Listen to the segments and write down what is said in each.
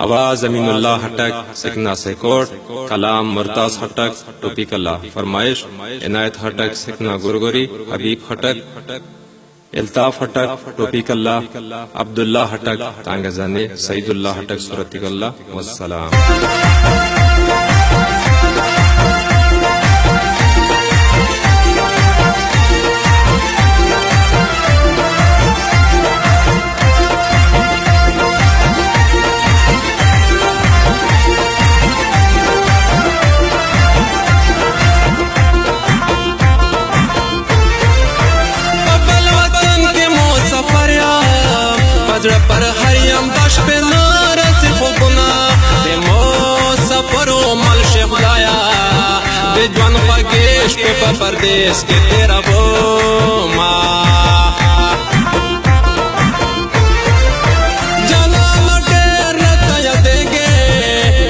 आवाज अमीन उल्लाह हटक सिकना से कोट, कलाम मुर्ताज हटक टोपी कला, फरमाइश इनायत हटक सिकना गुरगुरी, हबीब हटक इल्ताफ हटक टोपी कल्ला, अब्दुल्ला हटक तांगजाने, सईदुल्लाह हटक सूरती कल्ला। वस्सलाम। पर हरियम दश पे नारस खुबना दे मो सफरो मल शेखलाया दे जवान फगेश पे परदेश के तेरा वो जना लटेर तया देगे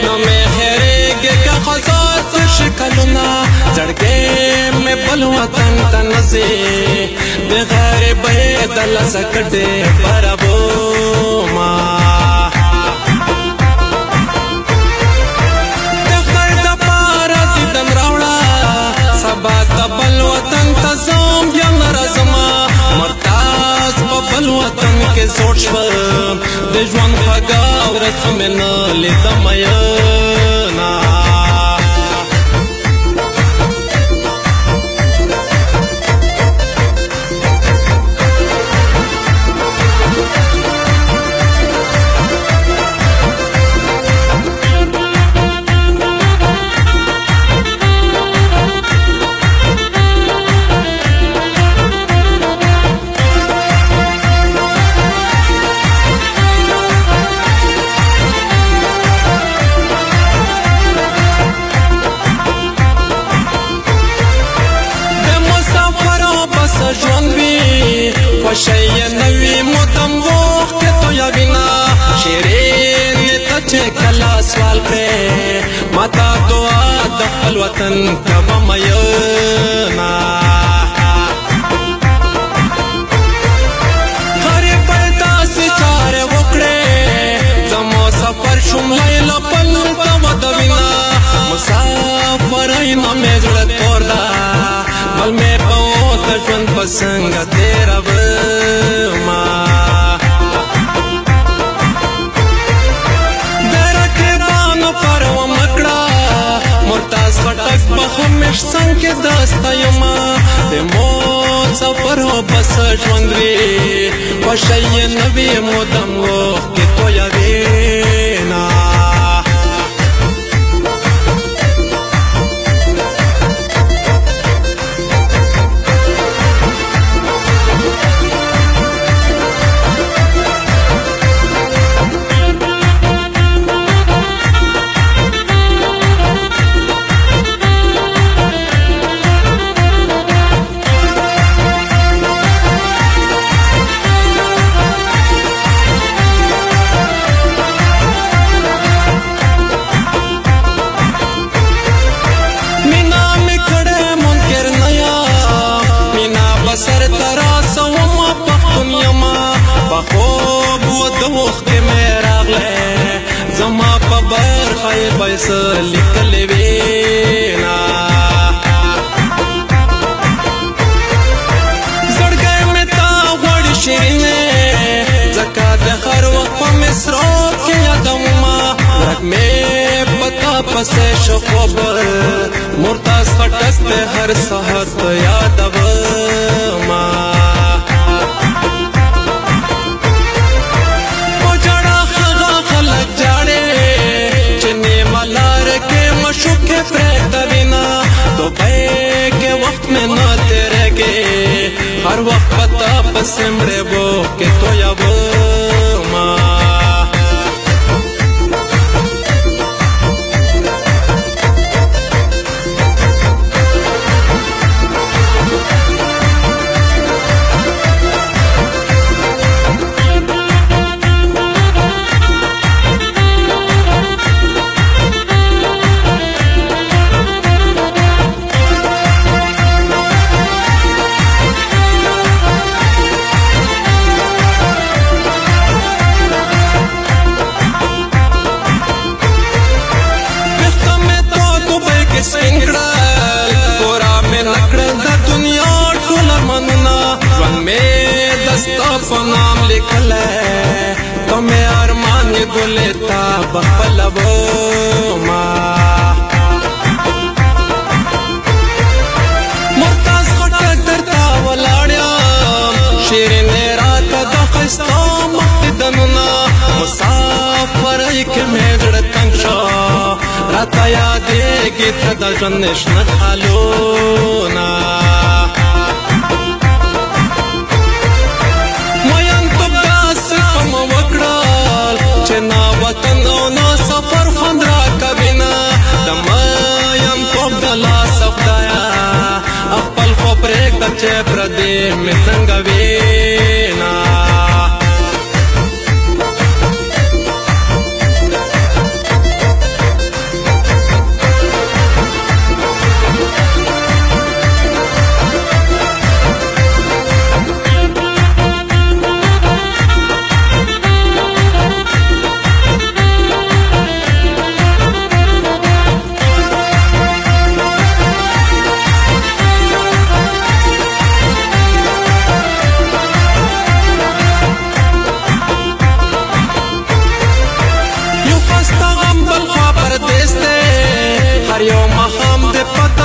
न में खैरेगे का खजात शिकलना जड़के में बलवा तन तन से बेगैर बेदल सकते परबो वतन के सोच देजवान भगावरत में न ले दमयना خوشی نوی مدم وقت تو یا بنا شیرین تچے کلا سوال پہ متا دعا دخل وطن کب مینا خری پیدا سی چارے وکڑے زمو سفر شم لیلا پل تو دبینا مسافر اینا میں جڑت پوردا بل میں پاؤں تجون پسنگ تیرا بما درک بانو پرو مکڑا مرتاز خٹک بخمش سنگ دستا یما دے موت سفر ہو بس جوندوی خوشی نبی مدم وقت کی تو یا دینا سر تراس وما پختون یما بخوب و دوخت میرا غلے زما پا برخای بیس لکل وینا زڑگئے میں تا غوڑ شیرینے زکا دخر وقت پا مصرو کے یادم ما رک میں پتا پسے شخوبر مرتاز خٹک پہ ہر سہت یادم کے وقت میں نہ تیرے گے ہر وقت پتا پسمرے وہ کہ تو یا وہ لیکلے کمې ارمان یې ګلې تا بخپلوما مرتاز خټک درته ولاړ یم شیرینې راته د ښایسته مخ دننه مسافرۍ کې مې زړه تنګ شو راته یادېږي ته د ژوند شنه خالونه میینتوب داسې په مو وکړل چې نه وطن او نه سفر خوند راکوینه د میینتوب د لاسه خدایه خپل خو پرېږده چې پردې مې څنګه وینه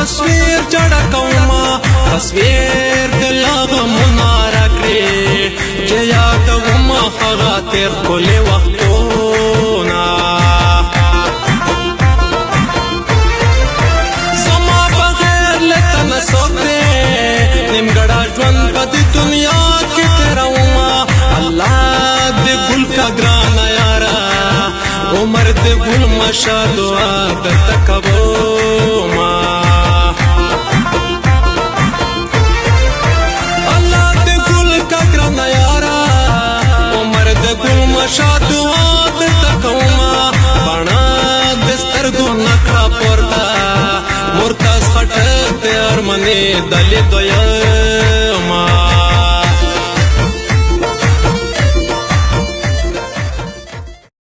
تصویر جڑا کوما تصویر دلاغ منارا کری جے یاد وما خغاتر کلی وقتونا زما بغیر لتن سوکتے نمگڑا جون پد دنیا کی تیرا وما اللہ دے گل کا گرانا یارا عمر دے گل مشا دعا درتا کبوما شادوها درته کومه بڼه د سترګو نکړه پورته مرتاز خټک د ارمنې د لیدو